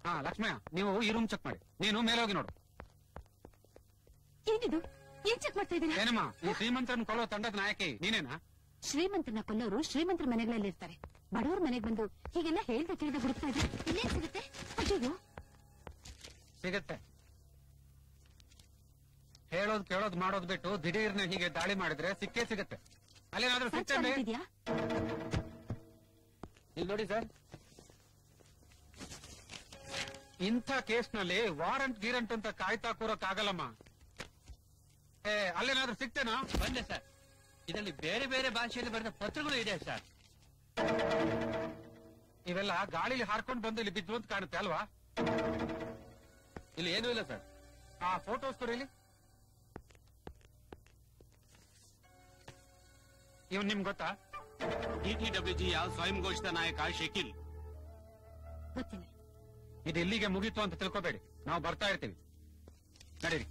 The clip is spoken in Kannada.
ಹಾ ಲಕ್ಷ್ಮಯ್ಯ, ನೀವು ಈ ರೂಮ್ ಚೆಕ್ ಮಾಡಿ. ನೀನು ಮೇಲೆ ಹೋಗಿ ನೋಡು. ಏನಿದು? ಏನ್ ಚೆಕ್ ಮಾಡ್ತಾ ಇದ್ದೀರಾ? ಏನಮ್ಮ, ಈ ಶ್ರೀಮಂತರನ್ನು ಕೊಲ್ಲೋ ತಂಡದ ನಾಯಕಿ ನೀನೇನಾ? ಶ್ರೀಮಂತನ ಕೊಲ್ಲೋರು ಶ್ರೀಮಂತರ ಮನೆಗಳಲ್ಲಿ ಇರ್ತಾರೆ. ಬಡವರ ಮನೆಗೆ ಬಂದು ಹೀಗೆಲ್ಲ ಹೇಳ್ದೆ ಕೇಳ್ದೆ ಹುಡುಕ್ತಾ ಇದ್ರೆ ಇನ್ನೇನ್ ಸಿಗುತ್ತೆ? ಅಯ್ಯೋ, ಸಿಗತ್ತೆ. ಹೇಳೋದು ಕೇಳೋದು ಮಾಡೋದು ಬಿಟ್ಟು ದಿಢೀರ್ನ ಹೀಗೆ ದಾಳಿ ಮಾಡಿದ್ರೆ ಸಿಕ್ಕೇ ಸಿಗತ್ತೆ. ಅಲ್ಲೇನಾದ್ರೂ ಸಿಗ್ತೇನೆ ಇದೆಯಾ? ಇಲ್ಲಿ ನೋಡಿ ಸರ್, ಇಂಥ ಕೇಸ್ನಲ್ಲಿ ವಾರಂಟ್ ಗೀರಂಟ್ ಅಂತ ಕಾಯ್ತಾ ಕೂರಕ್ಕಾಗಲ್ಲಮ್ಮ. ಅಲ್ಲೇನಾದ್ರೂ ಸಿಗ್ತೇನಾ? ಬಂದೆ ಸರ್. ಇದರಲ್ಲಿ ಬೇರೆ ಬೇರೆ ಭಾಷೆಯಲ್ಲಿ ಬರೆದ ಪತ್ರಗಳು ಇದೆ ಸರ್. ಇವೆಲ್ಲ ಗಾಳಿಲಿ ಹಾರ್ಕೊಂಡು ಬಂದು ಇಲ್ಲಿ ಬಿದ್ದು ಅಂತ ಕಾಣುತ್ತೆ ಅಲ್ವಾ? ಇಲ್ಲಿ ಏನೂ ಇಲ್ಲ ಸರ್. ಆ ಫೋಟೋಸ್ ಕೊಡಿಲಿ. ಇವನ್ ನಿಮ್ಗೆ ಗೊತ್ತಾ? ಟಿಟಿಡಬ್ಲ್ಯೂಜಿಯ ಸ್ವಯಂ ಘೋಷಿತ ನಾಯಕ ಶಕೀಲ್. ಗೊತ್ತಿಲ್ಲ. ಇದು ಇಲ್ಲಿಗೆ ಮುಗೀತು ಅಂತ ತಿಳ್ಕೊಬೇಡಿ, ನಾವು ಬರ್ತಾ ಇರ್ತೀವಿ. ನಡೀರಿ.